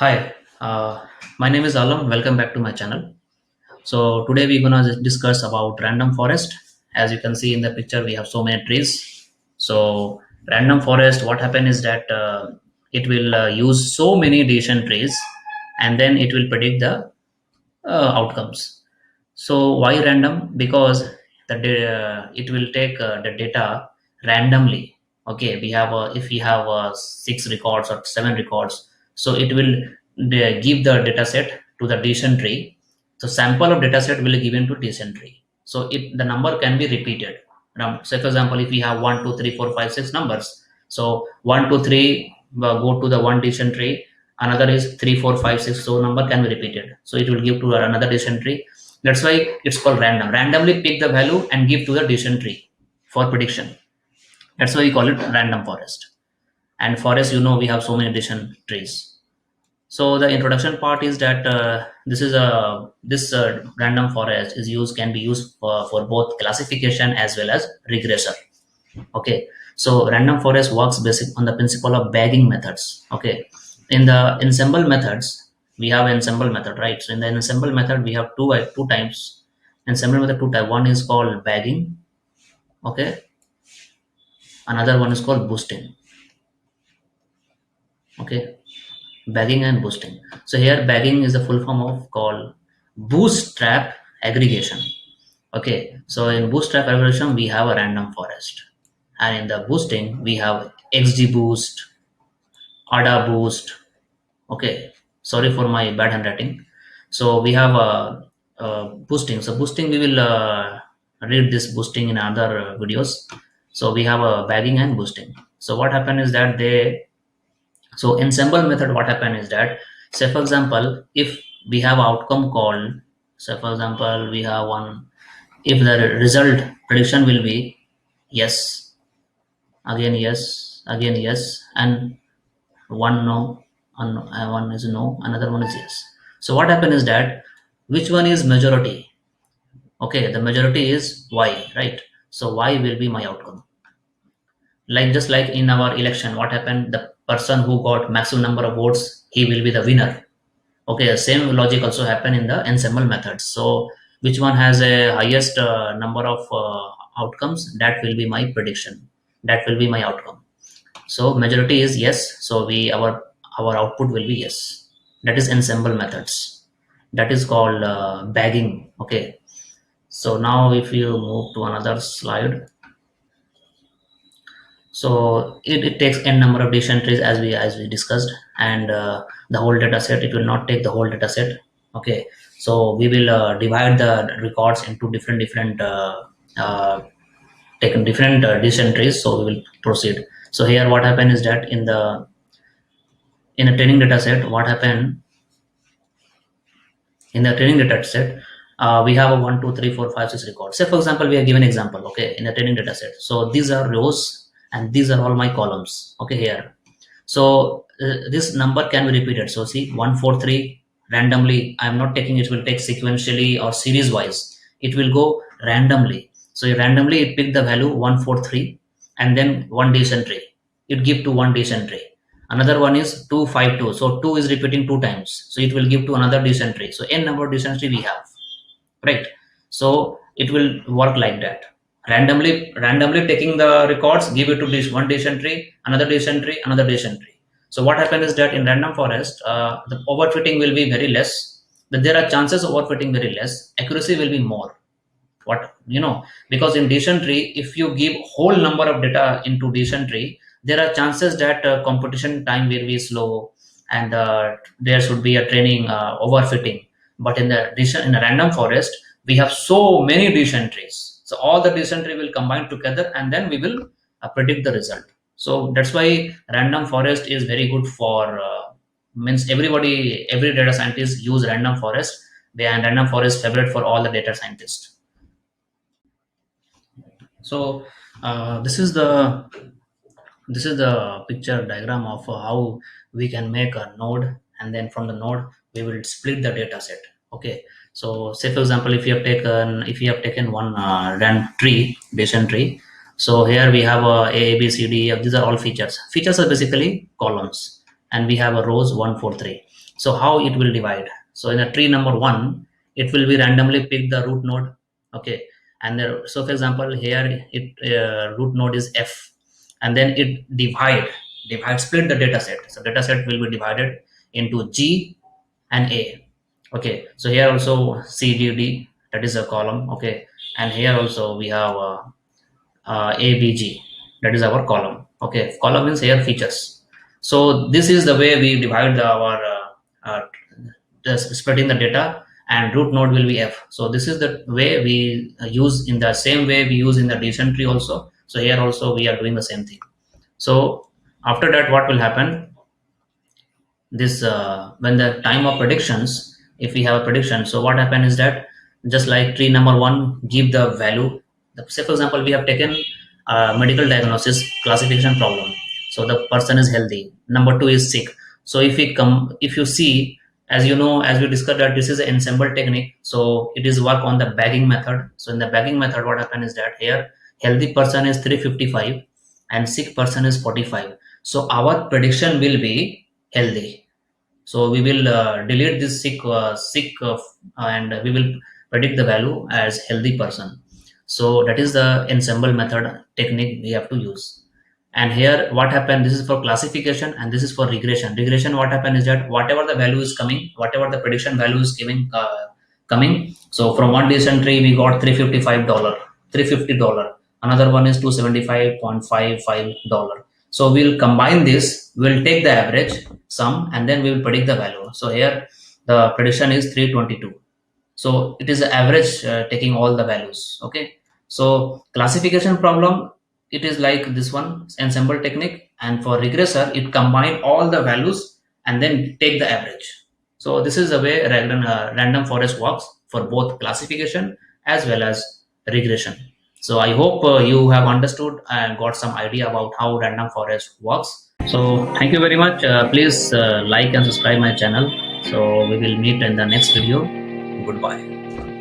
Hi, my name is Alam. Welcome back to my channel. So today we're gonna discuss about random forest. As you can see in the picture, we have so many trees. So random forest, what happen is that it will use so many decision trees, and then it will predict the outcomes. So why random? Because it will take the data randomly. Okay, we have if we have six records or seven records, so it will give the data set to the decision tree. So sample of data set will be given to decision tree. So the number can be repeated. Now, say for example, if we have 1, 2, 3, 4, 5, 6 numbers, so 1, 2, 3 go to the one decision tree. Another is 3, 4, 5, 6. So number can be repeated. So it will give to another decision tree. That's why it's called random. Randomly pick the value and give to the decision tree for prediction. That's why we call it random forest. And forest, we have so many decision trees. So the introduction part is that this random forest is used can be used for both classification as well as regression. Okay, so random forest works basic on the principle of bagging methods. Okay, in the ensemble methods we have ensemble method, right? So in the ensemble method we have two types. Ensemble method two type. One is called bagging. Okay, another one is called boosting. Okay, bagging and boosting. So here bagging is the full form of called bootstrap aggregation. Okay, so in bootstrap aggregation we have a random forest, and in the boosting we have XGBoost, ADA boost. Okay, sorry for my bad handwriting. So we have boosting. So boosting we will read this boosting in other videos. So we have a bagging and boosting. So what happened is that so ensemble method, what happened is that, say for example, if we have outcome called, say for example we have one, if the result prediction will be yes, again yes, and one no, one is no, another one is yes. So what happened is that, which one is majority? Okay, the majority is y, right? So y will be my outcome. Like just like in our election, what happened? The person who got maximum number of votes, he will be the winner. Okay, the same logic also happen in the ensemble methods. So which one has a highest number of outcomes? That will be my prediction. That will be my outcome. So majority is yes. So our output will be yes. That is ensemble methods. That is called bagging. Okay. So now if you move to another slide, so it takes n number of decision trees as we discussed, and the whole data set, it will not take the whole data set. Okay. So we will divide the records into different uh, taken different decision trees. So we will proceed. So here what happened is that in a training data set, what happened in the training data set, we have a 1, 2, 3, 4, 5, 6 records. Say for example, we are given example, okay, in a training data set. So these are rows and these are all my columns, okay, here. So this number can be repeated. So see, 1, 4, 3 randomly. I am not taking it will take sequentially or series wise. It will go randomly. So randomly it pick the value 1, 4, 3, and then one decision tree. It give to one decision tree. Another one is 2, 5, 2. So 2 is repeating two times. So it will give to another decision tree. So n number of decision tree we have, right? So it will work like that. Randomly taking the records, give it to this one decision tree, another decision tree, another decision tree. So what happens is that in random forest, the overfitting will be very less. But there are chances of overfitting very less. Accuracy will be more. What because in decision tree, if you give whole number of data into decision tree, there are chances that competition time will be slow, and there should be a training overfitting. But in a random forest, we have so many decision trees, so all the decision tree will combine together and then we will predict the result. So that's why random forest is very good for means every data scientist use random forest. And random forest favorite for all the data scientists. So this is the picture diagram of how we can make a node, and then from the node we will split the data set. Okay, so say for example, if you have taken one random tree, decision tree. So here we have a b c d. These are all features. Features are basically columns, and we have a rows 1, 4, 3. So how it will divide? So in the tree number one, it will be randomly pick the root node. Okay, and there, so for example here it root node is f, and then it divide split the data set. So data set will be divided into G and A. Okay, so here also C, G, D, that is a column. Okay, and here also we have ABG, that is our column. Okay, column means here features. So this is the way we divide our just splitting the data, and root node will be F. So this is the way we use, in the same way we use in the decision tree also. So here also we are doing the same thing. So after that, what will happen? This when the time of predictions, if we have a prediction, so what happen is that just like tree number one give the value. Say for example we have taken medical diagnosis classification problem. So the person is healthy, number two is sick. So if you see, as you know, as we discussed, that this is an ensemble technique, so it is work on the bagging method. So in the bagging method, what happen is that here healthy person is 355 and sick person is 45. So our prediction will be healthy. So we will delete this sick and we will predict the value as healthy person. So that is the ensemble method technique we have to use. And here what happened, this is for classification and this is for regression. What happened is that whatever the value is coming, whatever the prediction value is giving coming, so from one decision tree we got $355, $350, another one is $275.55. So we'll combine this, we'll take the average sum, and then we will predict the value. So here the prediction is 322. So it is the average taking all the values. Okay, so classification problem, it is like this one ensemble technique, and for regressor it combine all the values and then take the average. So this is the way random forest works for both classification as well as regression. So I hope you have understood and got some idea about how random forest works. So thank you very much. Please like and subscribe my channel. So we will meet in the next video. Goodbye.